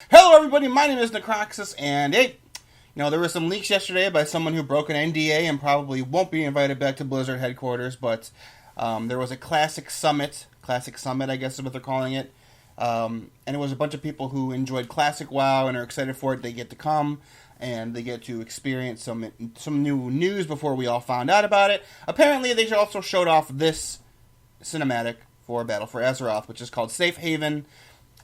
Hello everybody, my name is Necroxis, and hey, there were some leaks yesterday by someone who broke an NDA and probably won't be invited back to Blizzard headquarters, but there was a Classic Summit, I guess is what they're calling it, and it was a bunch of people who enjoyed Classic WoW and are excited for it. They get to come, and they get to experience some new news before we all found out about it. Apparently, they also showed off this cinematic for Battle for Azeroth, which is called Safe Haven.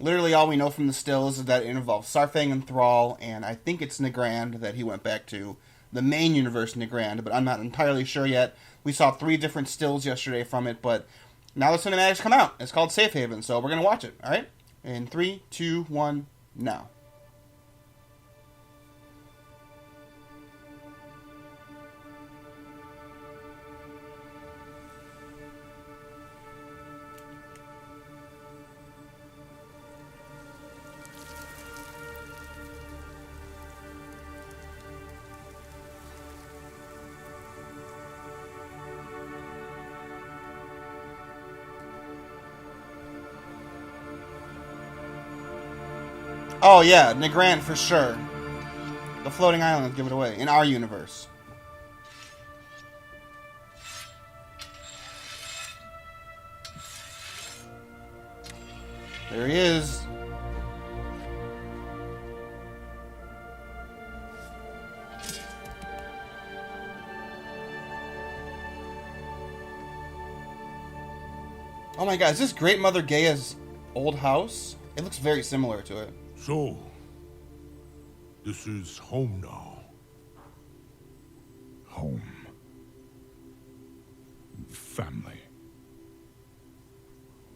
Literally all we know from the stills is that it involves Saurfang and THRALL, and I think it's Nagrand that he went back to, the main universe Nagrand, but I'm not entirely sure yet. We saw 3 different stills yesterday from it, but now the cinematics come out. It's called Safe Haven, so we're going to watch it, alright? In 3, 2, 1, now. Oh yeah, Nagrand for sure. The floating islands give it away. In our universe. There he is. Oh my god, is this Great Mother Gaia's old house? It looks very similar to it. So, this is home now. Home. Family.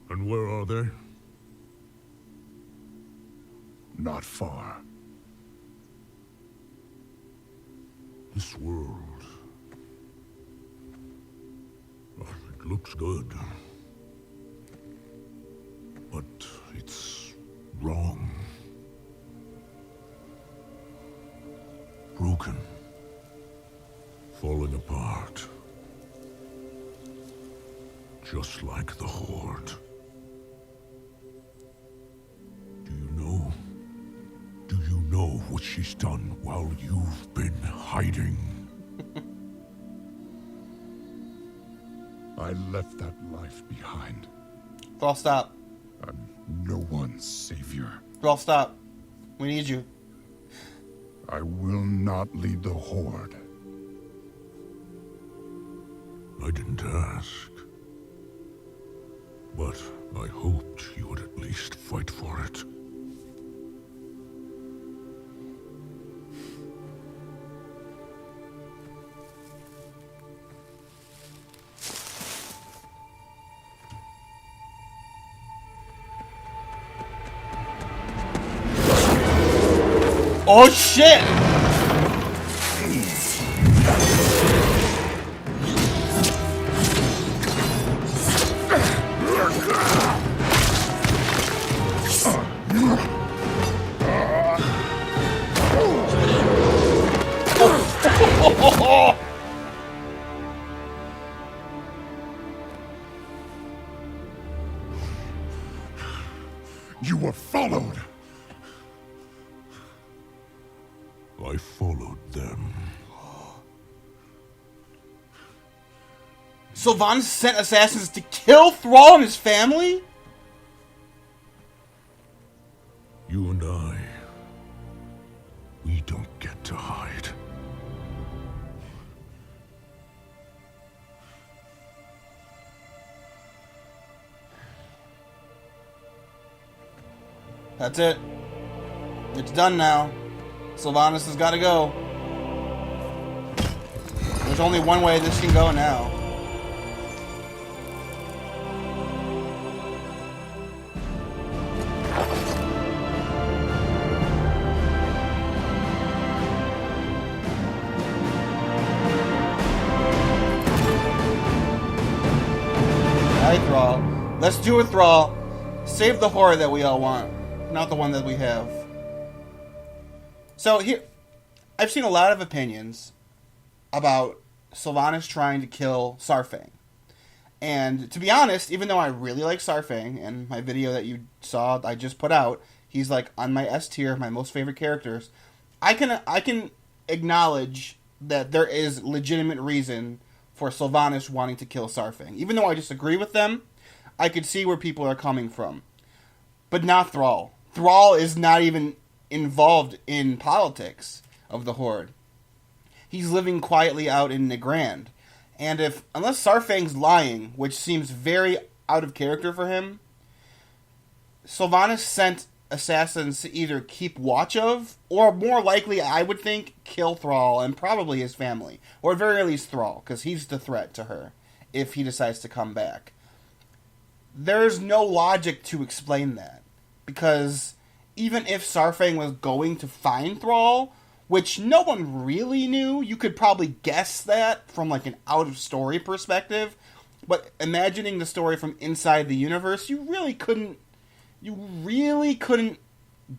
And where are they? Not far. This world. Well, it looks good. But it's wrong. Broken. Falling apart. Just like the Horde. Do you know what she's done while you've been hiding? I left that life behind. Thrall, stop. I'm no one's savior. Thrall, stop. We need you. I will not lead the Horde. I didn't ask. But I hoped you would at least fight for it. Oh shit! You were followed! I followed them. Sylvanas sent assassins to kill Thrall and his family? You and I, we don't get to hide. That's it. It's done now. Sylvanas has got to go. There's only one way this can go now. Alright, Thrall. Let's do it, Thrall. Save the horror that we all want, not the one that we have. So here, I've seen a lot of opinions about Sylvanas trying to kill Saurfang. And to be honest, even though I really like Saurfang, and my video that you saw I just put out He's like on my S tier, my most favorite characters. I can acknowledge that there is legitimate reason for Sylvanas wanting to kill Saurfang. Even though I disagree with them, I could see where people are coming from. But not Thrall. Thrall is not even involved in politics of the Horde. He's living quietly out in Nagrand. And unless Saurfang's lying, which seems very out of character for him, Sylvanas sent assassins to either keep watch of, or more likely, I would think, kill Thrall and probably his family. Or at very least Thrall, because he's the threat to her if he decides to come back. There's no logic to explain that. Because even if Saurfang was going to find Thrall, which no one really knew, you could probably guess that from like an out-of-story perspective. But imagining the story from inside the universe, you really couldn't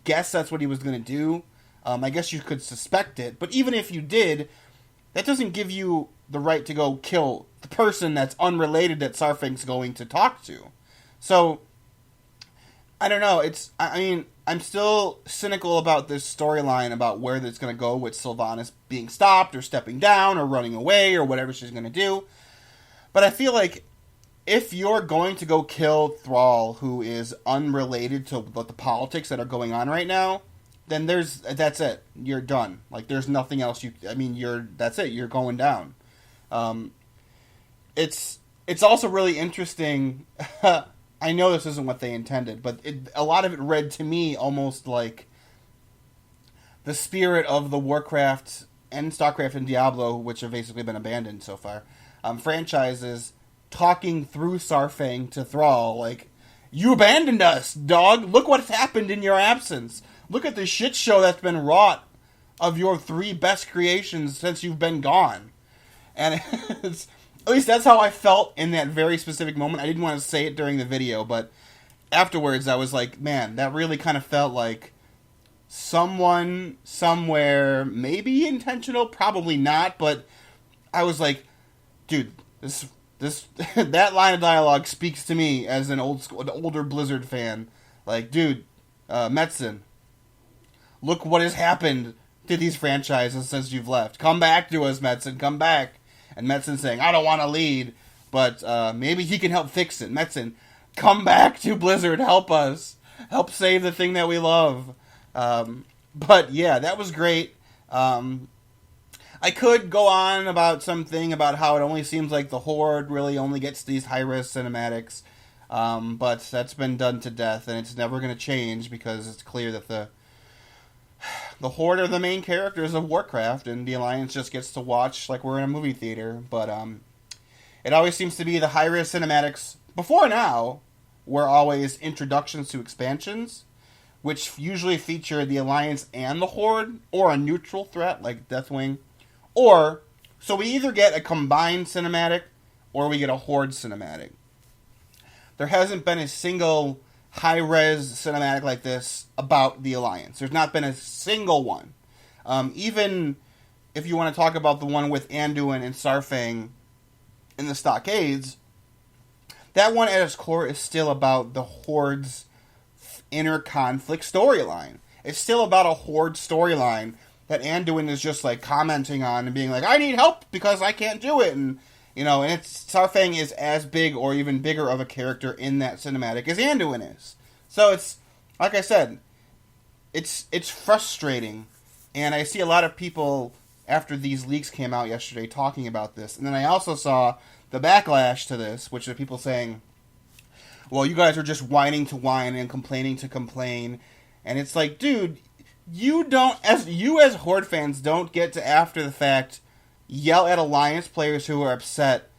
guess that's what he was going to do. I guess you could suspect it. But even if you did, that doesn't give you the right to go kill the person that's unrelated that Saurfang's going to talk to. So, I don't know. I'm still cynical about this storyline about where it's going to go with Sylvanas being stopped or stepping down or running away or whatever she's going to do. But I feel like if you're going to go kill Thrall, who is unrelated to the politics that are going on right now, then that's it. You're done. Like, there's nothing else that's it. You're going down. It's also really interesting. I know this isn't what they intended, but a lot of it read to me almost like the spirit of the Warcraft and StarCraft and Diablo, which have basically been abandoned so far, franchises talking through Saurfang to Thrall, like, you abandoned us, dog. Look what's happened in your absence. Look at the shit show that's been wrought of your 3 best creations since you've been gone. And at least that's how I felt in that very specific moment. I didn't want to say it during the video, but afterwards I was like, man, that really kind of felt like someone, somewhere, maybe intentional, probably not, but I was like, dude, this that line of dialogue speaks to me as an older Blizzard fan. Like, dude, Metzen, look what has happened to these franchises since you've left. Come back to us, Metzen, come back. And Metzen saying, I don't want to lead, but maybe he can help fix it. Metzen, come back to Blizzard, help us. Help save the thing that we love. But yeah, that was great. I could go on about something about how it only seems like the Horde really only gets these high-res cinematics, but that's been done to death, and it's never going to change because it's clear that the Horde are the main characters of Warcraft, and the Alliance just gets to watch like we're in a movie theater. But it always seems to be the high-res cinematics before now were always introductions to expansions, which usually feature the Alliance and the Horde, or a neutral threat like Deathwing. Or, so we either get a combined cinematic, or we get a Horde cinematic. There hasn't been a single high-res cinematic like this about the Alliance. There's not been a single one. Even if you want to talk about the one with Anduin and Saurfang in the Stockades, that one at its core is still about the Horde's inner conflict storyline. It's still about a Horde storyline that Anduin is just like commenting on and being like, I need help because I can't do it. And, and Saurfang is as big or even bigger of a character in that cinematic as Anduin is. So it's, like I said, it's frustrating. And I see a lot of people after these leaks came out yesterday talking about this. And then I also saw the backlash to this, which are people saying, well, you guys are just whining to whine and complaining to complain. And it's like, dude, you as Horde fans don't get to, after the fact, yell at Alliance players who are upset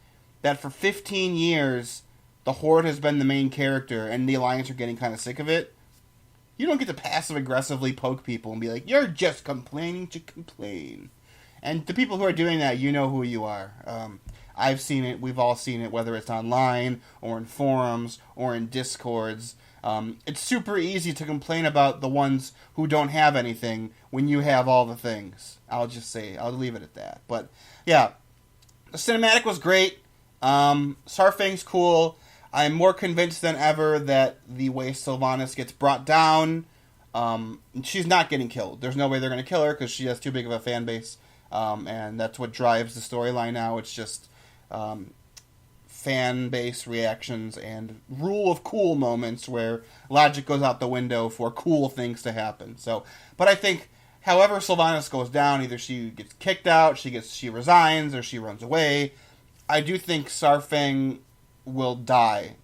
that for 15 years the Horde has been the main character and the Alliance are getting kind of sick of it. You don't get to passive-aggressively poke people and be like, you're just complaining to complain. And the people who are doing that, you know who you are. I've seen it, we've all seen it, whether it's online or in forums or in Discords. It's super easy to complain about the ones who don't have anything when you have all the things. I'll leave it at that. But, yeah, the cinematic was great. Saurfang's cool. I'm more convinced than ever that the way Sylvanas gets brought down She's not getting killed. There's no way they're going to kill her because she has too big of a fan base, and that's what drives the storyline now. It's just fan base reactions and rule of cool moments where logic goes out the window for cool things to happen. So, but I think, however Sylvanas goes down, either she gets kicked out, she resigns, or she runs away. I do think Saurfang will die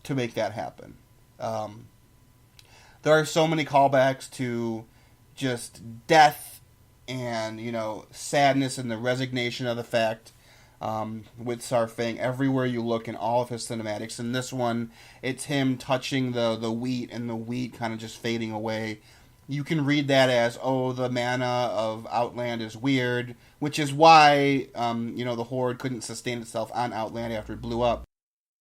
to make that happen. There are so many callbacks to just death and, sadness and the resignation of the fact with Saurfang everywhere you look in all of his cinematics. In this one, it's him touching the wheat and the wheat kind of just fading away. You can read that as, the mana of Outland is weird, which is why, the Horde couldn't sustain itself on Outland after it blew up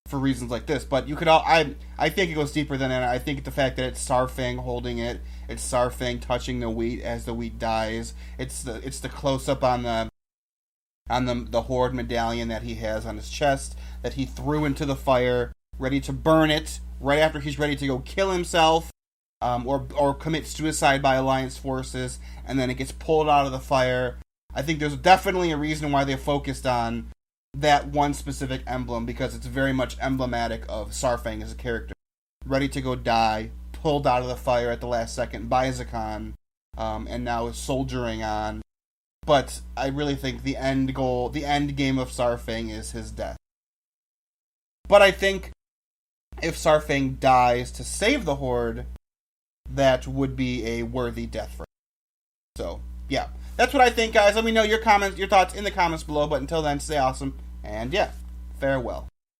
for reasons like this. But you could I think it goes deeper than that. I think the fact that it's Saurfang holding it, it's Saurfang touching the wheat as the wheat dies. It's the close up on the Horde medallion that he has on his chest that he threw into the fire, ready to burn it right after he's ready to go kill himself. Or commit suicide by Alliance forces, and then it gets pulled out of the fire. I think there's definitely a reason why they focused on that one specific emblem, because it's very much emblematic of Saurfang as a character. Ready to go die, pulled out of the fire at the last second by Zakan, and now is soldiering on. But I really think the end game of Saurfang is his death. But I think if Saurfang dies to save the Horde, that would be a worthy death for him. So, yeah. That's what I think, guys. Let me know your thoughts in the comments below. But until then, stay awesome. And, yeah, farewell.